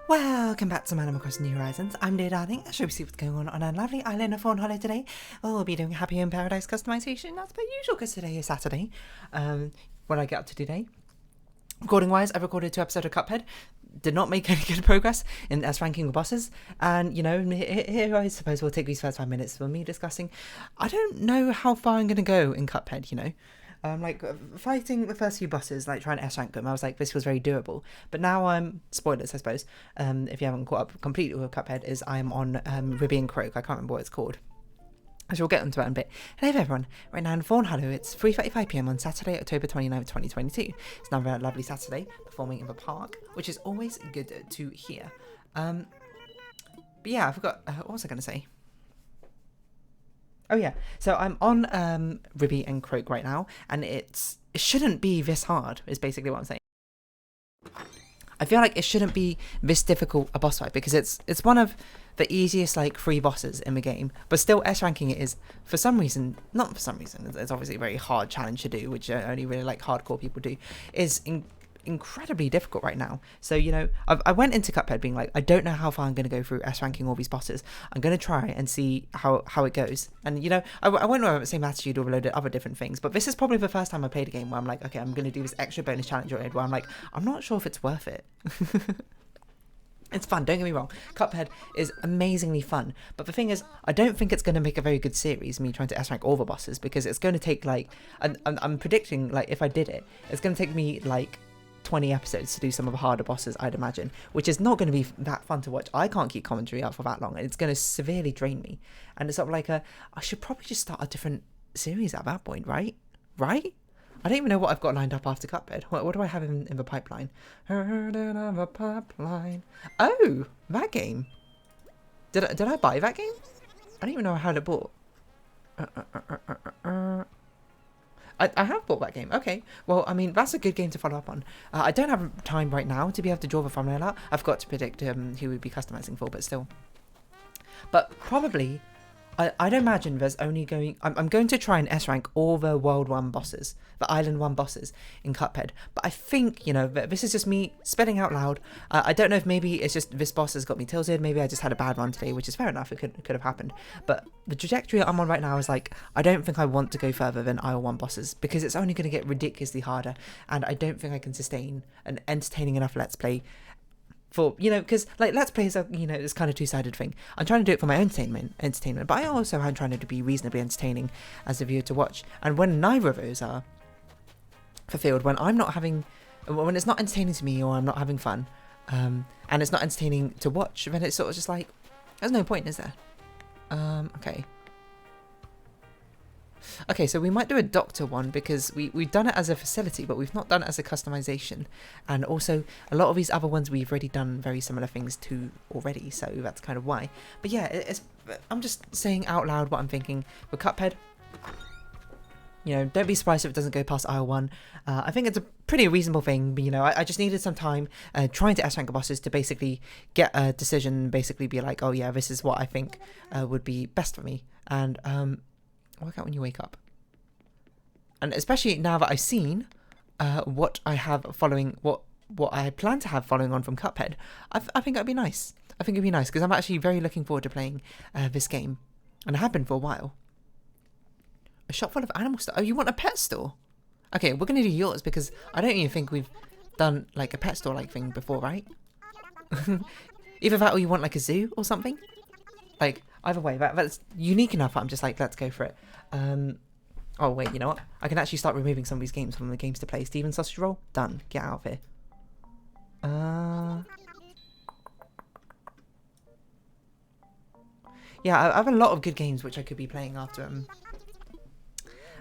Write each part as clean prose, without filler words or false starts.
Welcome back to Animal Crossing New Horizons. I'm dear darling. I shall we see what's going on our lovely island of Fawnhollow today. We'll be doing Happy Home Paradise customization as per usual because today is Saturday. What I get up to today. Recording wise, I've recorded 2 episodes of Cuphead. Did not make any good progress in as ranking with bosses. And you know, here I suppose we'll take these first 5 minutes for me discussing. I don't know how far I'm going to go in Cuphead, you know. Fighting the first few bosses, like trying to S-rank them, I was like, this was very doable. But now I'm, spoilers I suppose, if you haven't caught up completely with Cuphead, is I'm on Ruby and Croak. I can't remember what it's called. I shall get onto that in a bit. Hello everyone, right now in Fawnhallow, it's 3:35pm on Saturday, October 29th, 2022. It's another lovely Saturday, performing in the park, which is always good to hear. But yeah, I forgot, what was I going to say? Oh yeah, so I'm on Ruby and Croak right now, and it shouldn't be this hard, is basically what I'm saying. I feel like it shouldn't be this difficult a boss fight, because it's one of the easiest, like, 3 bosses in the game, but still S-ranking it is, for some reason, not for some reason, it's obviously a very hard challenge to do, which only really, like, hardcore people do, is incredibly difficult right now. So, you know, I went into Cuphead being like, I don't know how far I'm going to go through S-ranking all these bosses. I'm going to try and see how it goes. And, you know, I went with the same attitude with a load of other different things, but this is probably the first time I played a game where I'm like, okay, I'm going to do this extra bonus challenge where I'm like, I'm not sure if it's worth it. It's fun, don't get me wrong. Cuphead is amazingly fun, but the thing is, I don't think it's going to make a very good series, me trying to S-rank all the bosses, because it's going to take, like, I'm predicting, like, if I did it, it's going to take me, like, 20 episodes to do some of the harder bosses, I'd imagine, which is not going to be that fun to watch. I can't keep commentary up for that long, and it's going to severely drain me. And it's sort of like I should probably just start a different series at that point, right? Right? I don't even know what I've got lined up after Cuphead. What do I have in the pipeline? Heard it on the pipeline. Oh, that game. Did I buy that game? I don't even know how to bought. I have bought that game. Okay. Well, I mean, that's a good game to follow up on. I don't have time right now to be able to draw the thumbnail out. I've got to predict who we'd be customizing for, but still. But probably, I'd imagine there's only going... I'm going to try and S-rank all the World 1 bosses, the Island 1 bosses in Cuphead. But I think, you know, this is just me spitting out loud. I don't know if maybe it's just this boss has got me tilted. Maybe I just had a bad run today, which is fair enough. It could have happened. But the trajectory I'm on right now is like, I don't think I want to go further than Isle 1 bosses, because it's only going to get ridiculously harder. And I don't think I can sustain an entertaining enough Let's Play for, you know, because, like, Let's Play is a, you know, this kind of two-sided thing. I'm trying to do it for my own entertainment, but I also am trying to be reasonably entertaining as a viewer to watch. And when neither of those are fulfilled, when it's not entertaining to me, or I'm not having fun, and it's not entertaining to watch, then it's sort of just like, there's no point, is there? Okay, so we might do a doctor one, because we've done it as a facility, but we've not done it as a customization. And also, a lot of these other ones we've already done very similar things to already, so that's kind of why. But yeah, I'm just saying out loud what I'm thinking. With Cuphead, you know, don't be surprised if it doesn't go past Isle 1. I think it's a pretty reasonable thing, but, you know, I just needed some time trying to S-rank the bosses to basically get a decision, basically be like, oh yeah, this is what I think would be best for me. And, work out when you wake up. And especially now that I've seen what I have following, what I plan to have following on from Cuphead, I think that'd be nice. I think it'd be nice, because I'm actually very looking forward to playing this game. And I have been for a while. A shop full of animal stuff. Oh, you want a pet store? Okay, we're going to do yours, because I don't even think we've done, like, a pet store-like thing before, right? Either that, or you want, like, a zoo or something? Like, either way, that's unique enough. I'm just like, let's go for it. Oh, wait, you know what? I can actually start removing some of these games from the games to play. Steven Sausage Roll? Done. Get out of here. Yeah, I have a lot of good games which I could be playing after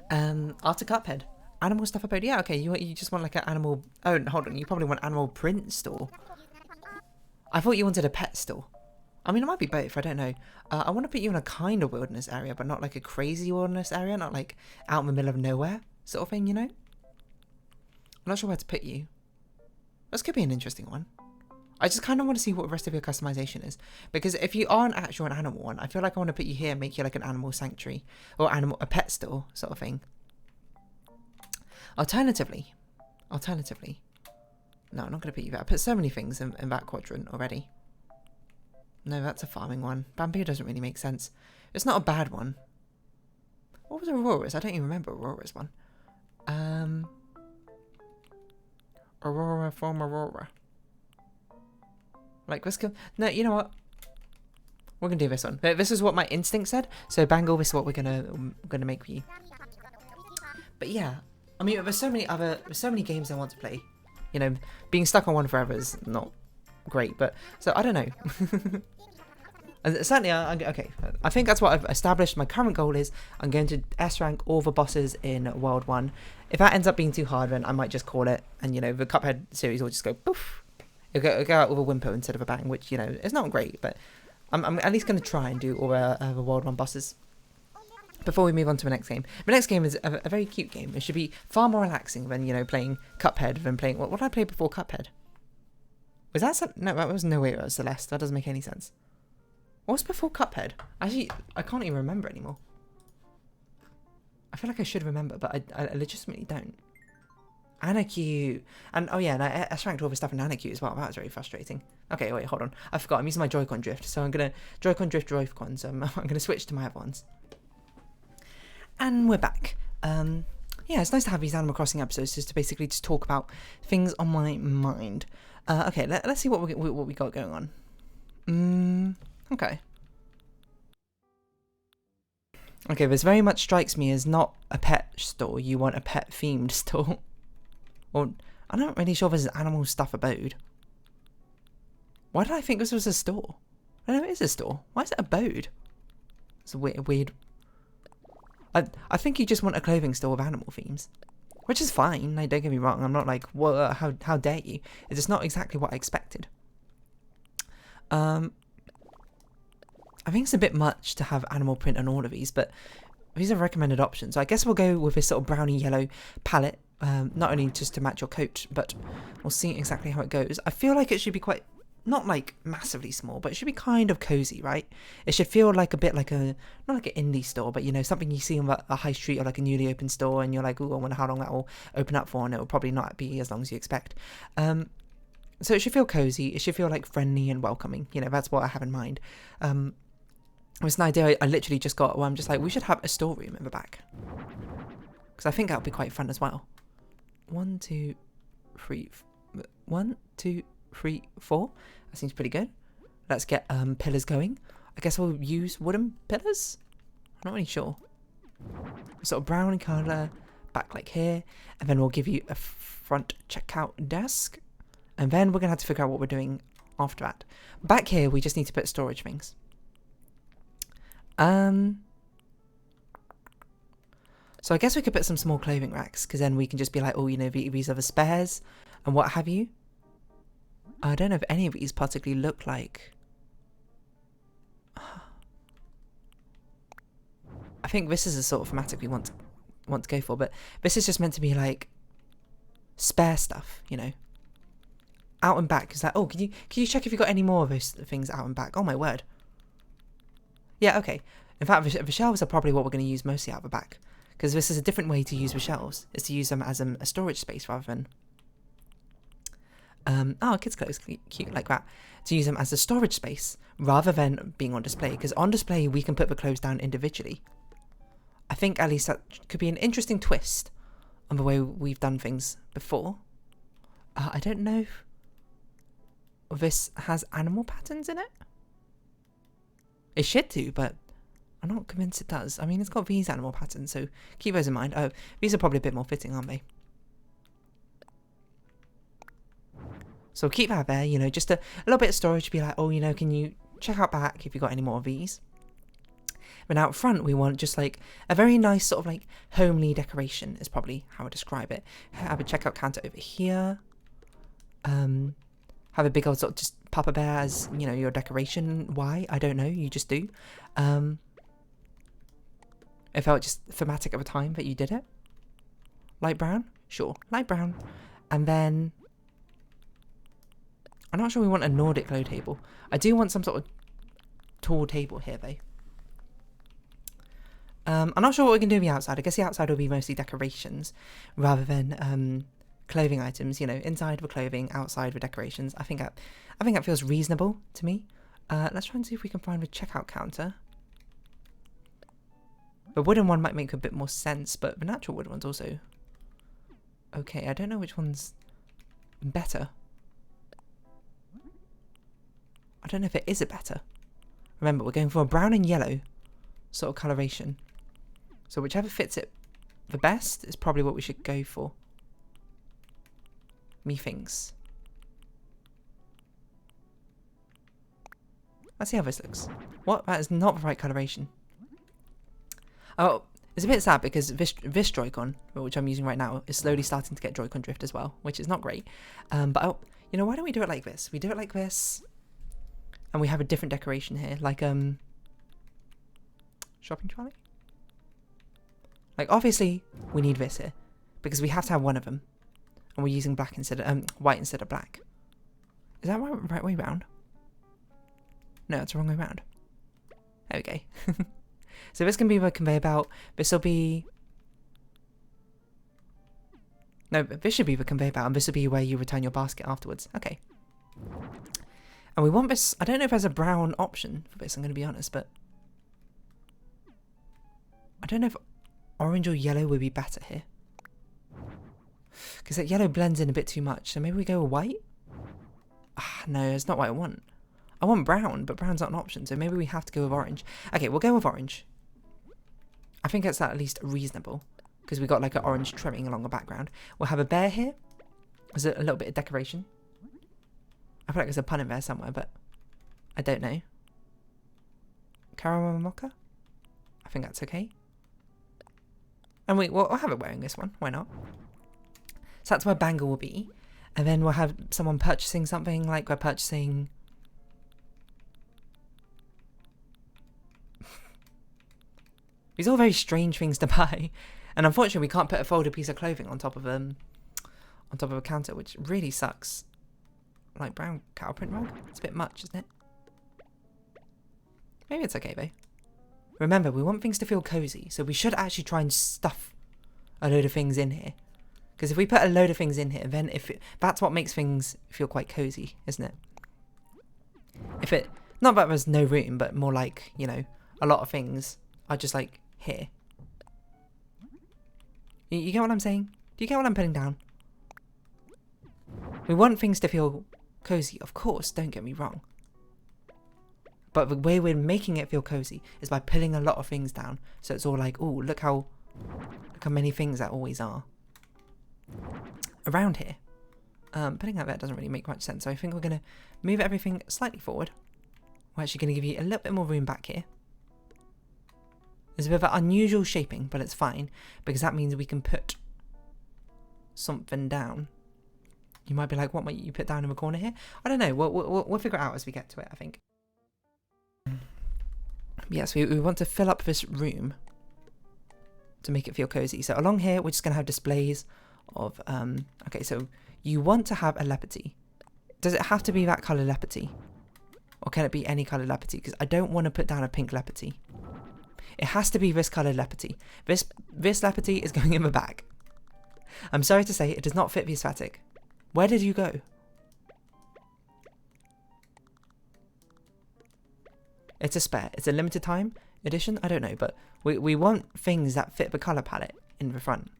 Cuphead. Animal stuff Abode. Yeah, okay, you just want like an animal... Oh, hold on, you probably want animal print store. I thought you wanted a pet store. I mean, it might be both, I don't know. I want to put you in a kind of wilderness area, but not like a crazy wilderness area, not like out in the middle of nowhere sort of thing, you know? I'm not sure where to put you. This could be an interesting one. I just kind of want to see what the rest of your customization is. Because if you are an animal one, I feel like I want to put you here and make you like an animal sanctuary. Or a pet store sort of thing. Alternatively. No, I'm not going to put you there. I put so many things in that quadrant already. No, that's a farming one. Bamboo doesn't really make sense. It's not a bad one. What was Aurora's? I don't even remember Aurora's one. Aurora from Aurora. Like, let's go. No, you know what? We're gonna do this one. This is what my instinct said. So Bangle, this is what we're gonna make for you. But yeah, I mean, there's so many games I want to play. You know, being stuck on one forever is not great. But so I don't know. And certainly, okay. I think that's what I've established. My current goal is I'm going to S rank all the bosses in World 1. If that ends up being too hard, then I might just call it. And, you know, the Cuphead series will just go poof. It'll go out with a whimper instead of a bang, which, you know, is not great. But I'm at least going to try and do all the World 1 bosses before we move on to the next game. The next game is a very cute game. It should be far more relaxing than, you know, playing Cuphead than playing... What did I play before Cuphead? Was that... No, that was no way it was Celeste. That doesn't make any sense. What was before Cuphead? Actually, I can't even remember anymore. I feel like I should remember, but I legitimately don't. Anarchy. And, oh yeah, and I S-ranked all the stuff in Anarchy as well. That was very frustrating. Okay, wait, hold on. I forgot. I'm using my Joy-Con drift. So I'm going to... Joy-Con drift Joy-Con. So I'm going to switch to my other ones. And we're back. Yeah, it's nice to have these Animal Crossing episodes just to basically just talk about things on my mind. Okay, let's see what we got going on. Okay. Okay, this very much strikes me as not a pet store. You want a pet-themed store. Or, I'm not really sure if this is Animal Stuff Abode. Why did I think this was a store? I know it is a store. Why is it Abode? It's a weird... I think you just want a clothing store with animal themes. Which is fine, like, don't get me wrong. I'm not like, whoa, how dare you? It's just not exactly what I expected. I think it's a bit much to have animal print on all of these, but these are recommended options. So I guess we'll go with this sort of browny yellow palette, not only just to match your coat, but we'll see exactly how it goes. I feel like it should be quite, not like massively small, but it should be kind of cozy, right? It should feel like a bit like a, not like an indie store, but you know, something you see on a high street or like a newly opened store and you're like, ooh, I wonder how long that will open up for, and it will probably not be as long as you expect. So it should feel cozy, it should feel like friendly and welcoming, you know, that's what I have in mind. It was an idea I literally just got where I'm just like, we should have a storeroom in the back. Because I think that would be quite fun as well. 1, 2, 3, 1, 2, 3, 4. That seems pretty good. Let's get pillars going. I guess we'll use wooden pillars? I'm not really sure. Sort of brown colour, back like here. And then we'll give you a front checkout desk. And then we're going to have to figure out what we're doing after that. Back here, we just need to put storage things. So I guess we could put some small clothing racks, because then we can just be like, oh, you know, these are the spares and what have you. I don't know if any of these particularly look like... I think this is the sort of thematic we want to go for, but this is just meant to be like spare stuff, you know. Out and back is like, oh, can you check if you got any more of those things out and back? Oh my word. Yeah, okay. In fact, the shelves are probably what we're going to use mostly out the back. Because this is a different way to use the shelves. Is to use them as a storage space rather than... oh, kids' clothes, cute like that. To use them as a storage space rather than being on display. Because on display, we can put the clothes down individually. I think at least that could be an interesting twist on the way we've done things before. I don't know if this has animal patterns in it. It should do, but I'm not convinced it does. I mean, it's got these animal patterns, so keep those in mind. Oh, these are probably a bit more fitting, aren't they? So keep that there, you know, just a little bit of storage to be like, oh, you know, can you check out back if you've got any more of these? But out front, we want just like a very nice sort of like homely decoration is probably how I describe it. Have a checkout counter over here. Have a big old sort of just Papa Bear as, you know, your decoration. Why? I don't know. You just do. It felt just thematic at the time that you did it. Light brown? Sure. Light brown. And then... I'm not sure we want a Nordic low table. I do want some sort of tall table here, though. I'm not sure what we can do on the outside. I guess the outside will be mostly decorations rather than clothing items. You know, inside with clothing, outside with decorations. I think that feels reasonable to me. Let's try and see if we can find a checkout counter. The wooden one might make a bit more sense, but the natural wood one's also okay. I don't know which one's better. I don't know if it is a better. Remember, we're going for a brown and yellow sort of coloration. So whichever fits it the best is probably what we should go for. Methinks. Let's see how this looks. What? That is not the right coloration. Oh, it's a bit sad because this Joy-Con, which I'm using right now, is slowly starting to get Joy-Con drift as well, which is not great. But oh, you know, why don't we do it like this? We do it like this, and we have a different decoration here, like shopping trolley. Like obviously we need this here because we have to have one of them, and we're using black instead of white instead of black. Is that right way round? No, it's the wrong way round. There we go. So this can be the conveyor belt. This will be... No, this should be the conveyor belt, and this will be where you return your basket afterwards. Okay. And we want this... I don't know if there's a brown option for this, I'm going to be honest, but... I don't know if orange or yellow would be better here. Because that yellow blends in a bit too much, so maybe we go with white? Ah, no, it's not what I want. I want brown, but brown's not an option, so maybe we have to go with orange. Okay, we'll go with orange. I think it's at least reasonable, because we got like an orange trimming along the background. We'll have a bear here. There's a little bit of decoration. I feel like there's a pun in there somewhere, but I don't know. Caramel mocha? I think that's okay. And we'll have it wearing this one. Why not? So that's where Bangle will be. And then we'll have someone purchasing something, like we're purchasing... These are all very strange things to buy. And unfortunately we can't put a folded piece of clothing on top of a counter, which really sucks. Like brown cow print rug? It's a bit much, isn't it? Maybe it's okay though. Remember, we want things to feel cozy, so we should actually try and stuff a load of things in here. Because if we put a load of things in here, then that's what makes things feel quite cozy, isn't it? If it... Not that there's no room, but more like, you know, a lot of things are just like here. You get what I'm saying? Do you get what I'm putting down? We want things to feel cozy, of course, don't get me wrong. But the way we're making it feel cozy is by pulling a lot of things down. So it's all like, oh, look how many things there always are around here. Putting that there doesn't really make much sense. So I think we're going to move everything slightly forward. We're actually going to give you a little bit more room back here. There's a bit of unusual shaping, but it's fine, because that means we can put something down. You might be like, what might you put down in the corner here? I don't know. We'll figure it out as we get to it, I think. Yes, we want to fill up this room to make it feel cozy. So along here, we're just going to have displays of... okay, so you want to have a leopard. Does it have to be that colour leopard? Or can it be any colour leopard? Because I don't want to put down a pink leopard. It has to be this colour leopard. This leopard is going in the back. I'm sorry to say, it does not fit the aesthetic. Where did you go? It's a spare. It's a limited time edition. I don't know, but we want things that fit the colour palette in the front.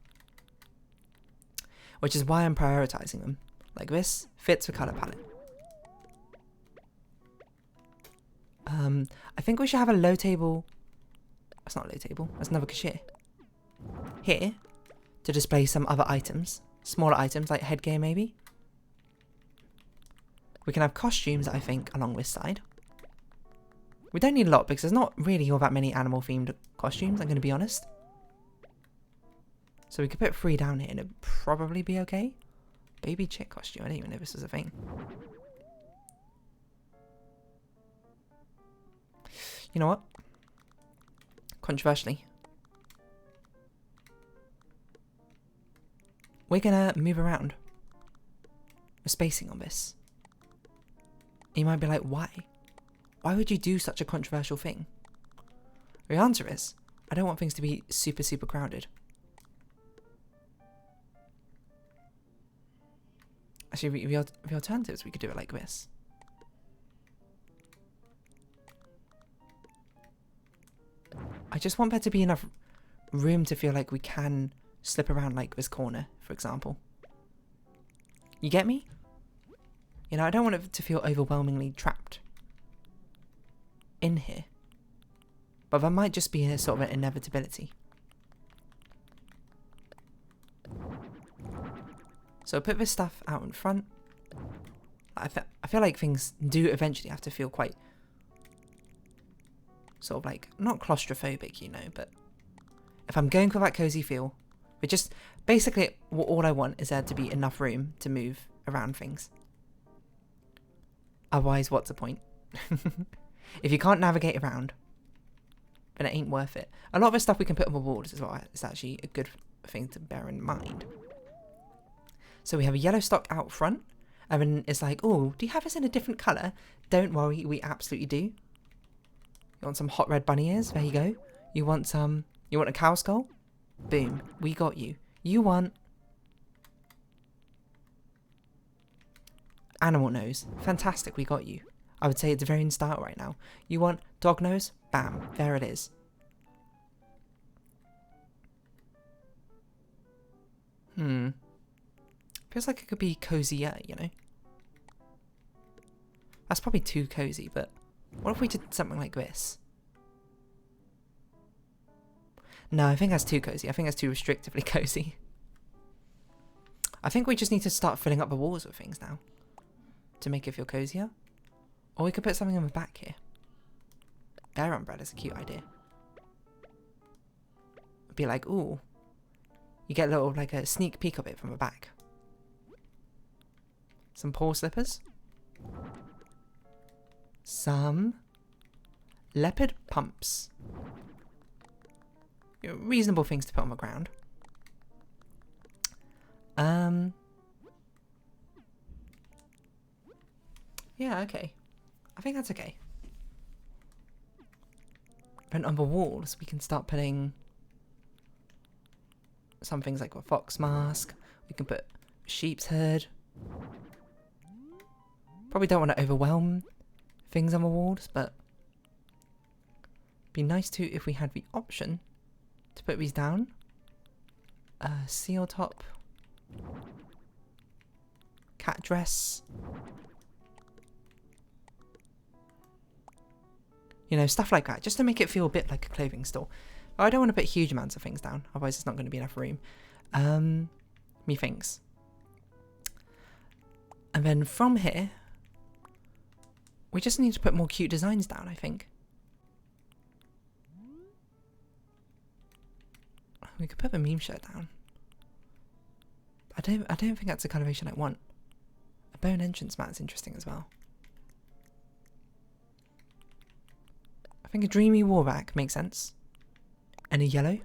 Which is why I'm prioritising them. Like this fits the colour palette. I think we should have a low table... That's not a low table. That's another cashier. Here, to display some other items. Smaller items, like headgear maybe. We can have costumes, I think, along this side. We don't need a lot, because there's not really all that many animal-themed costumes, I'm going to be honest. So we could put 3 down here, and it'd probably be okay. Baby chick costume, I didn't even know this was a thing. You know what? Controversially, we're gonna move around. We're spacing on this. You might be like, why? Why would you do such a controversial thing? The answer is, I don't want things to be super, super crowded. Actually, the alternatives, we could do it like this. I just want there to be enough room to feel like we can slip around like this corner, for example. You get me? You know, I don't want it to feel overwhelmingly trapped in here. But that might just be a sort of an inevitability. So put this stuff out in front. I feel like things do eventually have to feel quite sort of like, not claustrophobic, you know, but if I'm going for that cozy feel, but just basically all I want is there to be enough room to move around things. Otherwise, what's the point? If you can't navigate around, then it ain't worth it. A lot of the stuff we can put on the walls as well is actually a good thing to bear in mind. So we have a yellow stock out front, and then it's like, oh, do you have this in a different colour? Don't worry, we absolutely do. You want some hot red bunny ears? There you go. You want a cow skull? Boom, we got you. You want animal nose? Fantastic, we got you. I would say it's very in style right now. You want dog nose? Bam, there it is. Feels like it could be cozier, you know? That's probably too cozy, but what if we did something like this? No, I think that's too cozy. I think that's too restrictively cozy. I think we just need to start filling up the walls with things now to make it feel cozier. Or we could put something in the back here. Bear umbrella's a cute idea. It'd be like, ooh, you get a little, like a sneak peek of it from the back. Some paw slippers. Some leopard pumps. You know, reasonable things to put on the ground. Yeah, okay. I think that's okay. Then on the walls, we can start putting some things like a fox mask. We can put sheep's herd. Probably don't want to overwhelm things on the walls, but it'd be nice too if we had the option to put these down. Seal top. Cat dress. You know, stuff like that, just to make it feel a bit like a clothing store. I don't want to put huge amounts of things down, otherwise there's not going to be enough room. Methinks. And then from here, we just need to put more cute designs down, I think. We could put the meme shirt down. I don't think that's the coloration I want. A bone entrance mat's interesting as well. I think a dreamy war rack makes sense. And a yellow.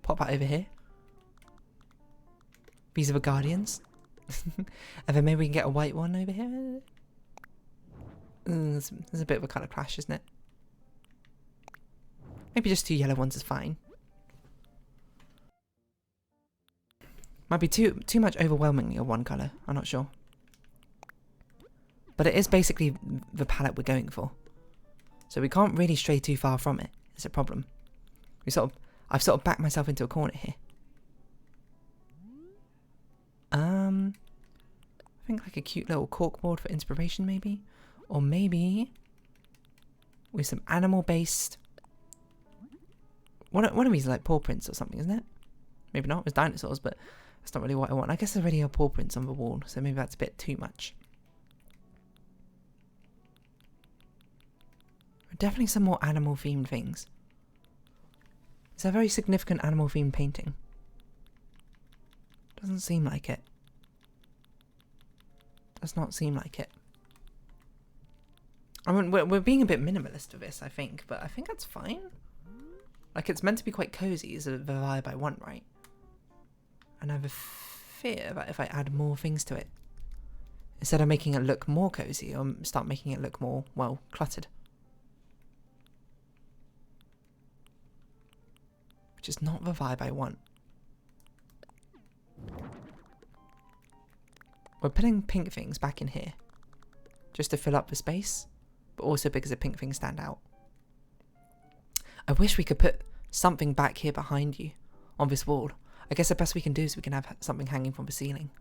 Pop that over here. These are the guardians. And then maybe we can get a white one over here. There's a bit of a colour clash, isn't it? Maybe just two yellow ones is fine. Might be too much overwhelmingly of one colour, I'm not sure. But it is basically the palette we're going for. So we can't really stray too far from it. It's a problem. I've sort of backed myself into a corner here. I think like a cute little corkboard for inspiration maybe. Or maybe with some animal based. One of these like paw prints or something, isn't it? Maybe not, it's dinosaurs, but that's not really what I want. I guess there already are paw prints on the wall, so maybe that's a bit too much. Definitely some more animal themed things. It's a very significant animal themed painting. Doesn't seem like it. Does not seem like it. I mean, we're being a bit minimalist with this, I think, but I think that's fine. Like, it's meant to be quite cozy, is the vibe I want, right? And I have a fear that if I add more things to it, instead of making it look more cozy, I'll start making it look more, well, cluttered. Which is not the vibe I want. We're putting pink things back in here, just to fill up the space. but also because the pink things stand out. I wish we could put something back here behind you on this wall. I guess the best we can do is we can have something hanging from the ceiling.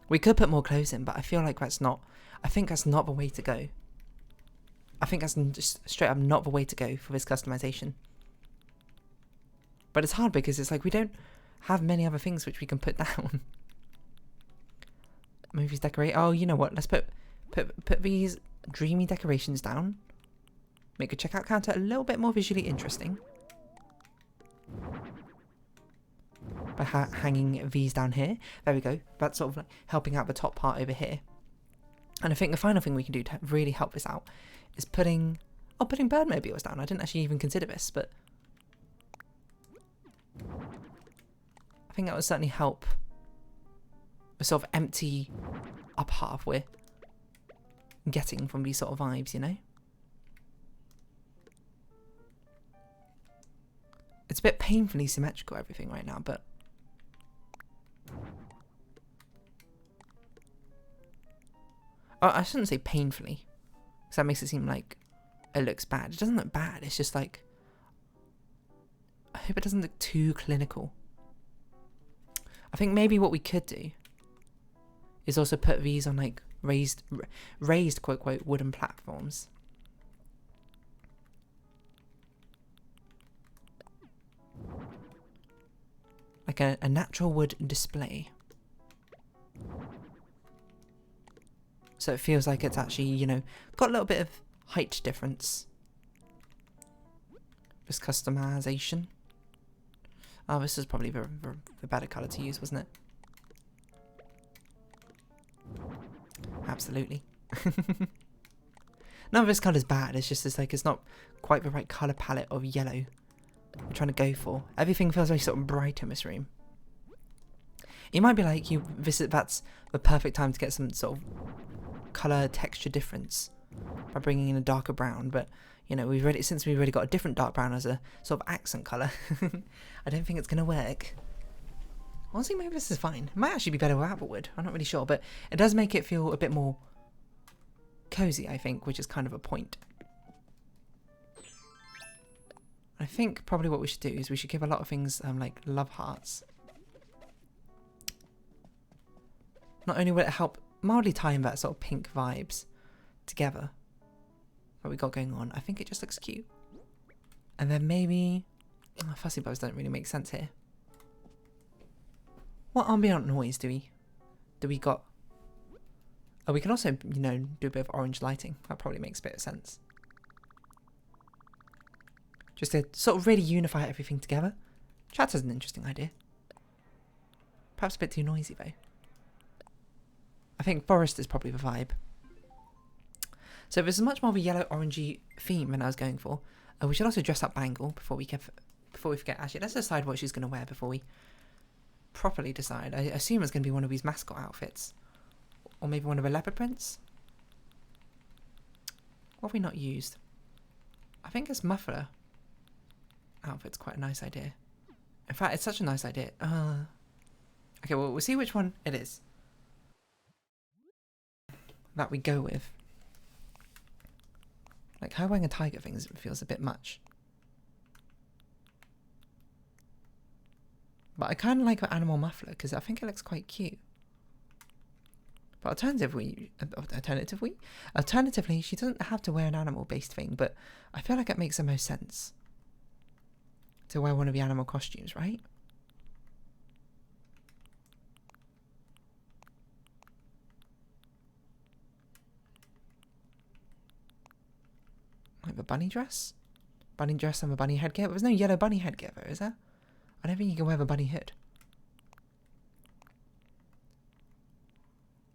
We could put more clothes in, but I feel like that's not... I think that's not the way to go. I think that's just straight up not the way to go for this customization. But it's hard because it's like we don't have many other things which we can put down. Movies decorate. Oh, you know what? Let's put these dreamy decorations down. Make a checkout counter a little bit more visually interesting. By hanging these down here. There we go. That's sort of like helping out the top part over here. And I think the final thing we can do to really help this out is putting birdmobiles down. I didn't actually even consider this, but I think that would certainly help the sort of empty up half we're getting from these sort of vibes, you know? It's a bit painfully symmetrical, everything right now, but oh, I shouldn't say painfully, because that makes it seem like it looks bad. It doesn't look bad, it's just like, I hope it doesn't look too clinical. I think maybe what we could do is also put these on like raised quote quote wooden platforms. Like a natural wood display. So it feels like it's actually, you know, got a little bit of height difference. This customization. Oh, this is probably the better colour to use, wasn't it? Absolutely. None of this colour's bad, it's just like it's not quite the right colour palette of yellow I'm trying to go for. Everything feels very sort of bright in this room. It might be like that's the perfect time to get some sort of colour texture difference by bringing in a darker brown, but you know, since we've already got a different dark brown as a sort of accent colour, I don't think it's going to work. Honestly, maybe this is fine. It might actually be better without the wood. I'm not really sure, but it does make it feel a bit more cozy, I think, which is kind of a point. I think probably what we should do is we should give a lot of things like love hearts. Not only will it help mildly tie in that sort of pink vibes together what we got going on, I think it just looks cute. And then maybe... Oh, fussy bows don't really make sense here. What ambient noise do we got? Oh, we can also, you know, do a bit of orange lighting. That probably makes a bit of sense. Just to sort of really unify everything together. Chatter's an interesting idea. Perhaps a bit too noisy though. I think forest is probably the vibe. So this is much more of a yellow-orangey theme than I was going for. We should also dress up Bangle before we forget. Actually, let's decide what she's going to wear before we properly decide. I assume it's going to be one of these mascot outfits. Or maybe one of the leopard prints. What have we not used? I think this muffler outfit's quite a nice idea. In fact, it's such a nice idea. Okay, well, we'll see which one it is that we go with. Like, her wearing a tiger thing feels a bit much. But I kind of like her animal muffler because I think it looks quite cute. But alternatively, she doesn't have to wear an animal-based thing, but I feel like it makes the most sense to wear one of the animal costumes, right? Like the bunny dress? Bunny dress and the bunny headgear? But there's no yellow bunny headgear though, is there? I don't think you can wear the bunny hood.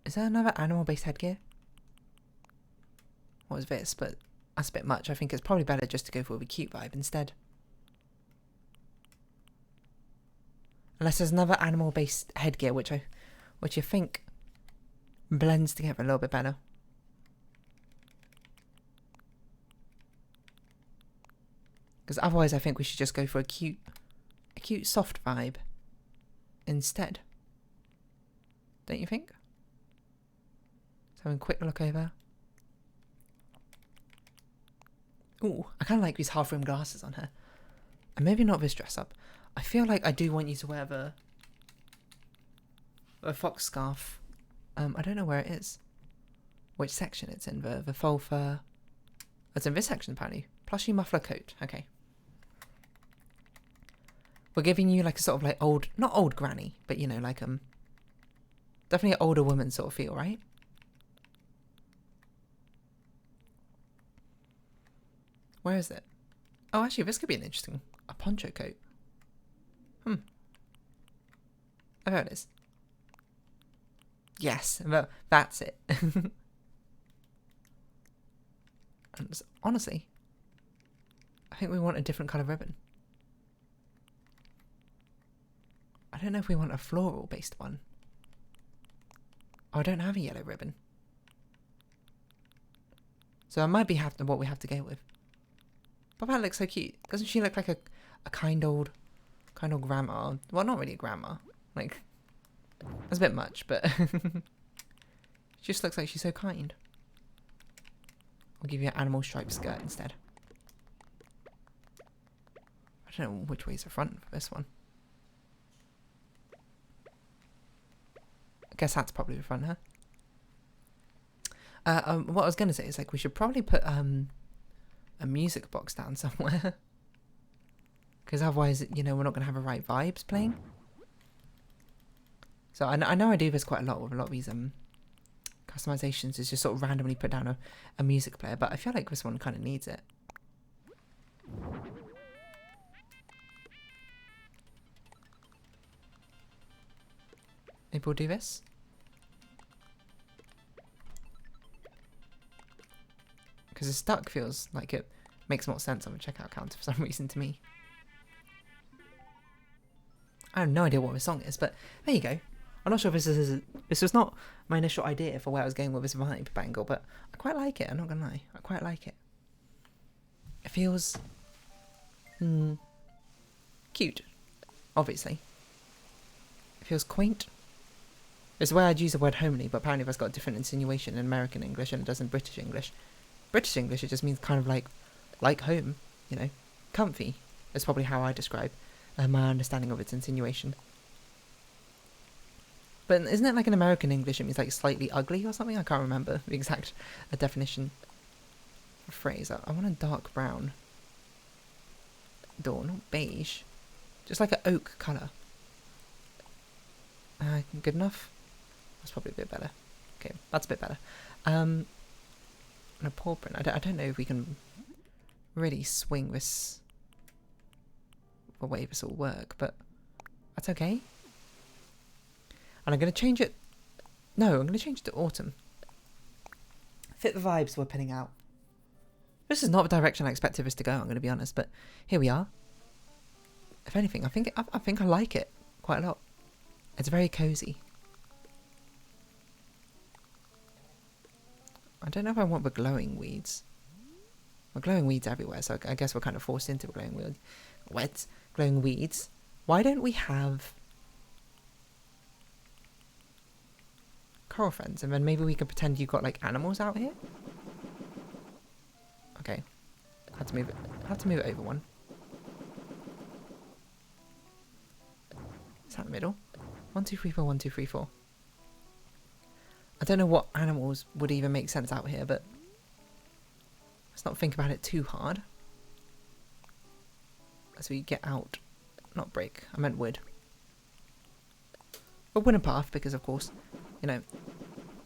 Is there another animal-based headgear? What was this? But that's a bit much. I think it's probably better just to go for the cute vibe instead. Unless there's another animal-based headgear, which I think blends together a little bit better. Because otherwise I think we should just go for a cute soft vibe instead. Don't you think? So having a quick look over. Ooh, I kind of like these half-rim glasses on her. And maybe not this dress up. I feel like I do want you to wear the fox scarf. I don't know where it is. Which section it's in. The faux fur. It's in this section apparently. Plushy muffler coat. Okay. We're giving you like a sort of like old, not old granny, but you know, like definitely an older woman sort of feel, right? Where is it? Oh, actually, this could be an interesting, a poncho coat. Oh, there it is. Yes, well, that's it. And honestly, I think we want a different colour ribbon. I don't know if we want a floral based one. Oh, I don't have a yellow ribbon. So it might be what we have to go with. But that looks so cute. Doesn't she look like a kind old grandma? Well, not really a grandma. Like, that's a bit much, but she just looks like she's so kind. I'll give you an animal striped skirt instead. I don't know which way's the front for this one. I guess that's probably the front, huh? What I was going to say is, like, we should probably put a music box down somewhere. Because otherwise, you know, we're not going to have the right vibes playing. So I know I do this quite a lot with a lot of these customizations, is just sort of randomly put down a music player, but I feel like this one kind of needs it. Maybe we'll do this. Because the stuck feels like it makes more sense on the checkout counter for some reason to me. I have no idea what this song is, but there you go. I'm not sure if this was not my initial idea for where I was going with this vibe, Bangle, but I quite like it, I'm not gonna lie. I quite like it. It feels cute, obviously. It feels quaint. It's the way I'd use the word homely, but apparently that's got a different insinuation in American English than it does in British English. British English, it just means kind of like home, you know, comfy. That's probably how I describe my understanding of its insinuation. But isn't it like in American English it means like slightly ugly or something? I can't remember the exact definition of phrase. I want a dark brown door, not beige. Just like an oak colour. Good enough? That's probably a bit better. Okay, that's a bit better. And a paw print. I don't know if we can really swing this the way this will work, but that's okay. And I'm going to change it. No, I'm going to change it to autumn. Fit the vibes we're pinning out. This is not the direction I expected this to go, I'm going to be honest, but here we are. If anything, I think I like it quite a lot. It's very cozy. I don't know if I want the glowing weeds. Well, glowing weeds everywhere, so I guess we're kind of forced into glowing weeds. Why don't we have coral friends, and then maybe we could pretend you've got like animals out here? Okay. Had to move it over one. Is that the middle? 1, 2, 3, 4, 1, 2, 3, 4. I don't know what animals would even make sense out here, but let's not think about it too hard. As we get out, not break, I meant wood. A wooden path, because of course, you know,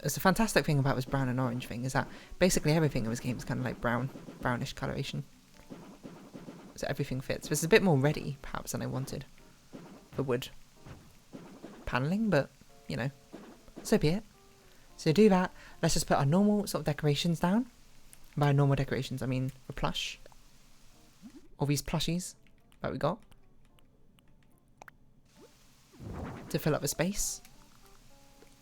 it's a fantastic thing about this brown and orange thing, is that basically everything in this game is kind of like brownish coloration. So everything fits. This is a bit more ready, perhaps, than I wanted for wood paneling, but, you know, so be it. So to do that, let's just put our normal sort of decorations down. By normal decorations, I mean the plush. All these plushies that we got. To fill up the space.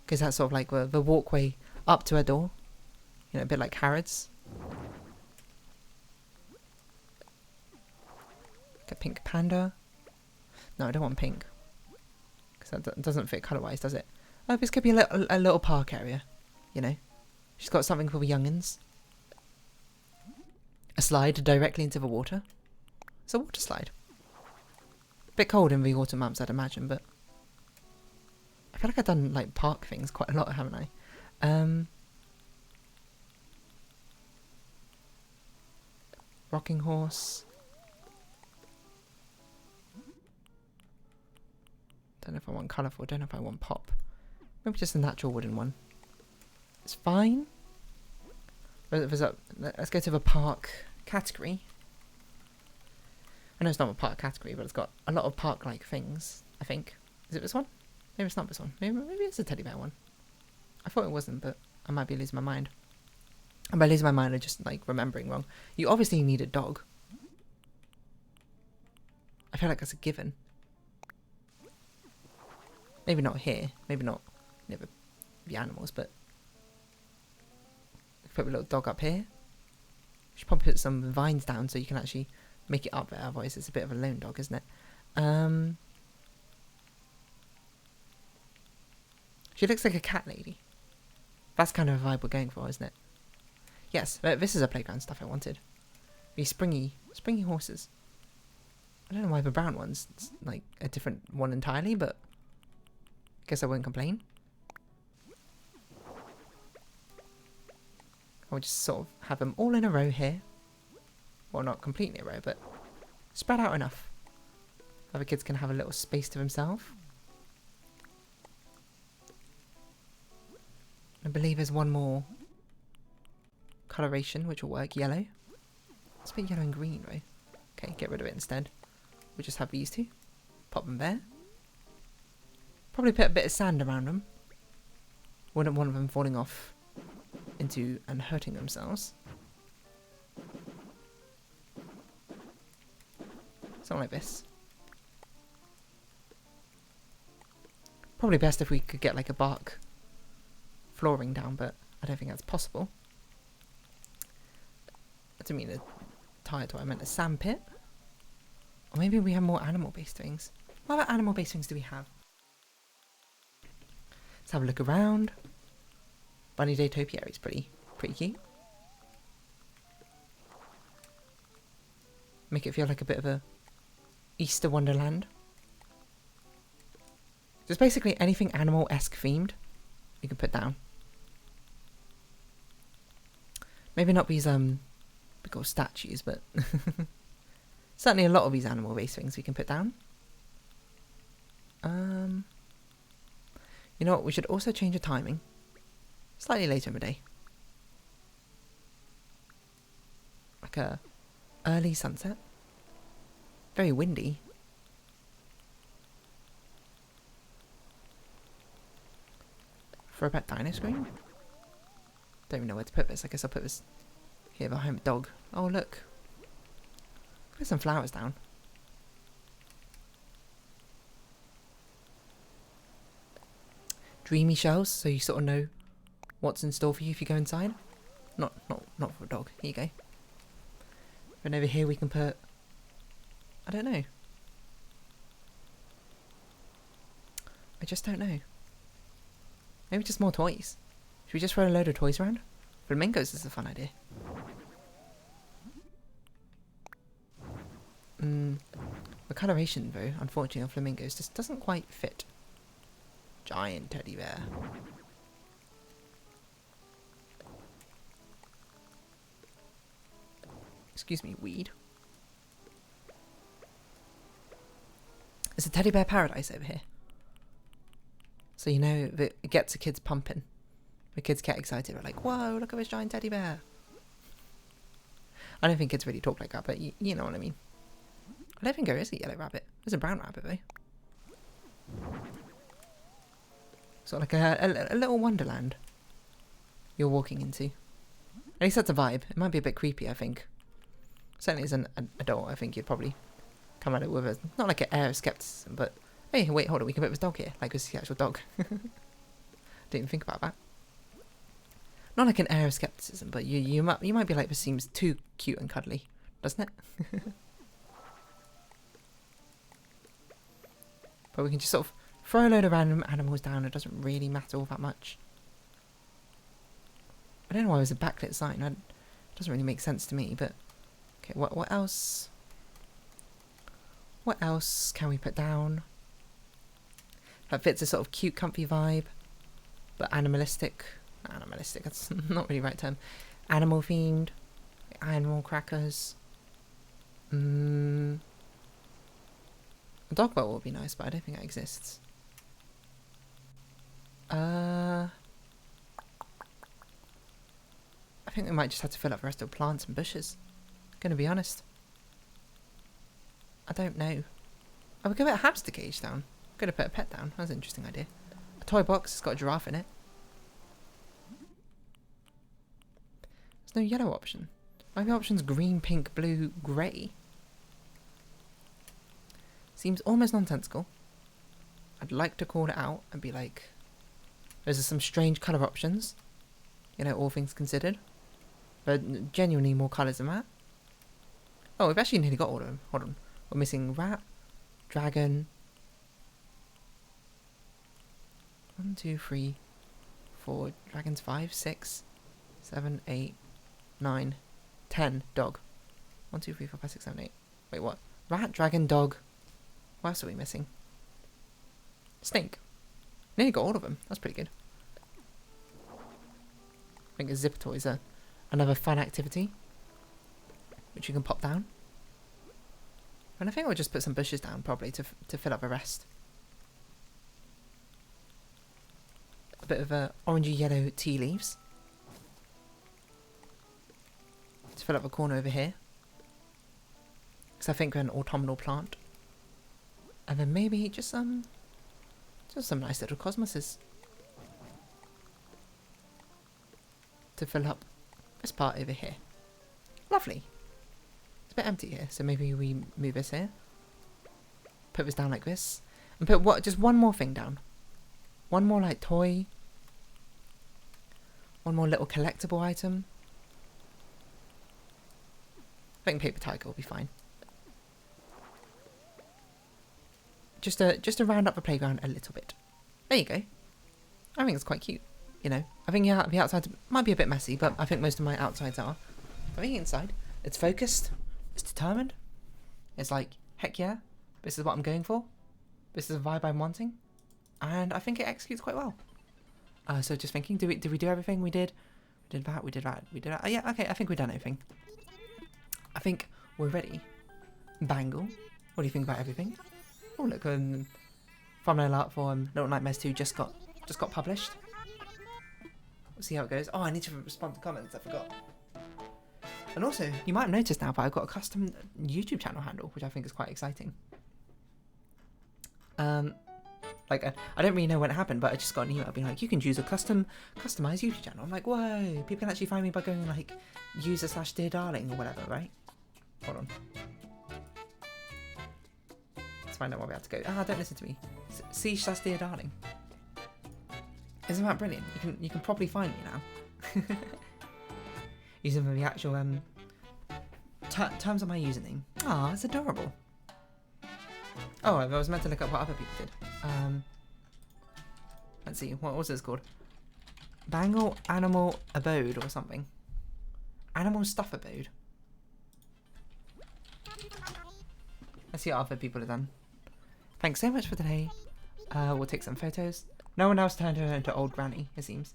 Because that's sort of like the walkway up to a door. You know, a bit like Harrods. Like a pink panda. No, I don't want pink. Because that doesn't fit colour-wise, does it? Oh, this could be a little park area. You know. She's got something for the young'uns. a slide directly into the water. It's a water slide. A bit cold in the autumn months, I'd imagine, but I feel like I've done like park things quite a lot, haven't I? Rocking horse. Don't know if I want colourful, don't know if I want pop. Maybe just a natural wooden one. It's fine. Let's go to the park category. I know it's not a park category, but it's got a lot of park-like things, I think. Is it this one? Maybe it's not this one. Maybe it's a teddy bear one. I thought it wasn't, but I might be losing my mind. And by losing my mind, I'm just like remembering wrong. You obviously need a dog. I feel like that's a given. Maybe not here. Maybe not near the animals, but put a little dog up here. Should probably put some vines down so you can actually make it up there. Otherwise, it's a bit of a lone dog, isn't it? She looks like a cat lady. That's kind of a vibe we're going for, isn't it? Yes, this is a playground stuff I wanted. These springy horses. I don't know why the brown one's like a different one entirely, but I guess I won't complain. I'll just sort of have them all in a row here. Well, not completely a row, but spread out enough. Other kids can have a little space to themselves. I believe there's one more coloration which will work. Yellow. Let's put yellow and green, right? Okay, get rid of it instead. We'll just have these two. Pop them there. Probably put a bit of sand around them. Wouldn't want them falling off into and hurting themselves. Something like this. Probably best if we could get like a bark flooring down, but I don't think that's possible. I didn't mean a tire toy, I meant a sand pit. Or maybe we have more animal-based things. What other animal-based things do we have? Let's have a look around. Bunny Day Topiary is pretty cute. Make it feel like a bit of a Easter Wonderland. Just basically anything animal-esque themed you can put down. Maybe not these big old statues, but certainly a lot of these animal-based things we can put down. You know what? We should also change the timing. Slightly later in the day. Like a early sunset. Very windy. Throwback dino screen? Don't even know where to put this. I guess I'll put this here behind the dog. Oh, look. Put some flowers down. Dreamy shells, so you sort of know what's in store for you if you go inside. Not for a dog. Here you go. And over here we can put, I don't know. I just don't know. Maybe just more toys. Should we just throw a load of toys around? Flamingos is a fun idea. The coloration though, unfortunately, on flamingos just doesn't quite fit. Giant teddy bear. Excuse me, weed. It's a teddy bear paradise over here. So you know that it gets the kids pumping. The kids get excited. They're like, whoa, look at this giant teddy bear. I don't think kids really talk like that, but you know what I mean. I don't think there is a yellow rabbit. There's a brown rabbit though. Sort of like a little wonderland you're walking into. At least that's a vibe. It might be a bit creepy, I think. Certainly as an adult, I think you'd probably come at it with not like an air of skepticism, but hey, wait, hold on, we can put this dog here. Like this is the actual dog. Didn't even think about that. Not like an air of skepticism, but you might be like, this seems too cute and cuddly, doesn't it? But we can just sort of throw a load of random animals down. It doesn't really matter all that much. I don't know why there's a backlit sign. It doesn't really make sense to me, but Okay, what else? What else can we put down that fits a sort of cute, comfy vibe, but animalistic? Animalistic, that's not really the right term. Animal themed. Animal crackers. A dog bowl would be nice, but I don't think that exists. I think we might just have to fill up the rest of plants and bushes. Gonna be honest. I don't know. Oh, we could put a hamster cage down. Gonna put a pet down. That's an interesting idea. A toy box. It's got a giraffe in it. There's no yellow option. Maybe option's green, pink, blue, grey. Seems almost nonsensical. I'd like to call it out and be like, those are some strange colour options. You know, all things considered. But genuinely more colours than that. Oh, we've actually nearly got all of them. Hold on. We're missing rat, dragon. 1, 2, 3, 4. Dragons 5, 6, 7, 8, 9, 10. Dog. 1, 2, 3, 4, 5, 6, 7, 8. Wait, what? Rat, dragon, dog. What else are we missing? Snake. Nearly got all of them. That's pretty good. I think a zipper toy is another fun activity, which you can pop down. And I think I'll just put some bushes down probably to fill up the rest. A bit of orangey yellow tea leaves to fill up the corner over here, because I think we're an autumnal plant. And then maybe just some nice little cosmoses to fill up this part over here. Lovely. It's a bit empty here, so maybe we move this here. Put this down like this. And put just one more thing down. One more like toy. One more little collectible item. I think paper tiger will be fine. Just to round up the playground a little bit. There you go. I think it's quite cute. You know, I think the outside might be a bit messy, but I think most of my outsides are. I think inside, it's focused, it's determined. It's like, heck yeah, this is what I'm going for. This is a vibe I'm wanting, and I think it executes quite well. So just thinking, did we do everything we did? We did that, we did that, we did that. Oh, yeah, okay, I think we've done everything. I think we're ready. Bangle, what do you think about everything? Oh look, thumbnail art for Little Nightmares 2 just got published. We'll see how it goes. Oh, I need to respond to comments, I forgot. And also, you might have noticed now, but I've got a custom YouTube channel handle, which I think is quite exciting. Like, I don't really know when it happened, but I just got an email being like, you can choose a customized YouTube channel. I'm like, whoa, people can actually find me by going like, user/dear darling or whatever, right? Hold on. Let's find out where we have to go. Ah, don't listen to me. C/dear darling. Isn't that brilliant? You can probably find me now. Using the actual terms of my username. Ah, it's adorable. Oh, I was meant to look up what other people did. Let's see, what was this called? Bangle Animal Abode or something. Animal Stuff Abode. Let's see what other people have done. Thanks so much for today. We'll take some photos. No one else turned her into old granny, it seems.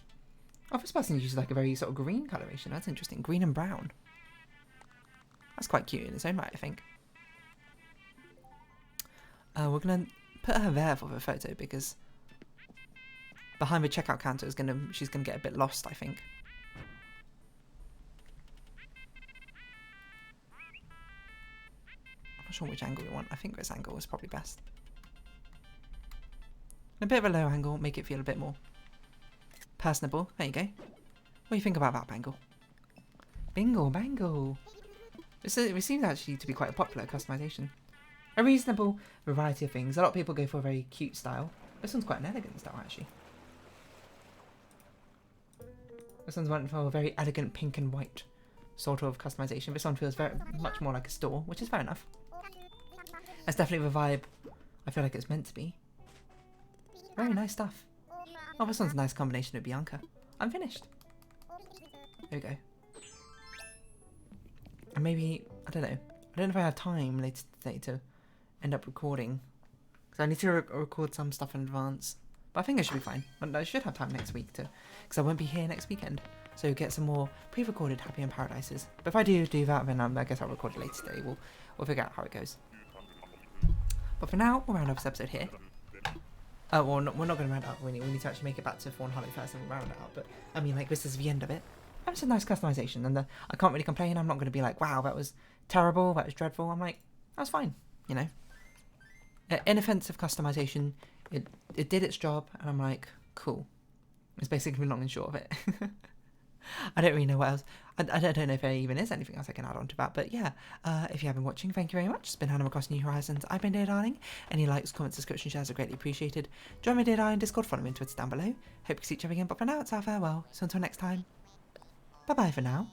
Oh, this person uses like a very sort of green coloration. That's interesting. Green and brown. That's quite cute in its own right, I think. We're going to put her there for the photo because behind the checkout counter she's going to get a bit lost, I think. I'm not sure which angle we want. I think this angle is probably best. A bit of a low angle, make it feel a bit more personable. There you go. What do you think about that, Bangle? Bingle, Bangle. It seems actually to be quite a popular customization. A reasonable variety of things. A lot of people go for a very cute style. This one's quite an elegant style, actually. This one's went for a very elegant pink and white sort of customization. This one feels very much more like a store, which is fair enough. That's definitely the vibe I feel like it's meant to be. Very nice stuff. Oh, this one's a nice combination with Bianca. I'm finished. There we go. And maybe, I don't know. I don't know if I have time later today to end up recording. Because I need to record some stuff in advance. But I think I should be fine. I should have time next week to, because I won't be here next weekend. So get some more pre-recorded Happy in Paradises. But if I do that, then I guess I'll record it later today. We'll figure out how it goes. But for now, we'll round up this episode here. Well, no, we're not going to round it up. We need to actually make it back to Fawnhallow first and we'll round it up. But, I mean, like, this is the end of it. It's a nice customization. And I can't really complain. I'm not going to be like, wow, that was terrible. That was dreadful. I'm like, that was fine. You know? Inoffensive customization. It did its job. And I'm like, cool. It's basically long and short of it. I don't really know what else. I don't know if there even is anything else I can add on to that. But yeah, if you have been watching, thank you very much. It's been Animal Crossing New Horizons. I've been Dear Darling. Any likes, comments, subscription, shares are greatly appreciated. Join my Dear Darling Discord, follow me on Twitter down below. Hope you see each other again. But for now, it's our farewell. So until next time, bye-bye for now.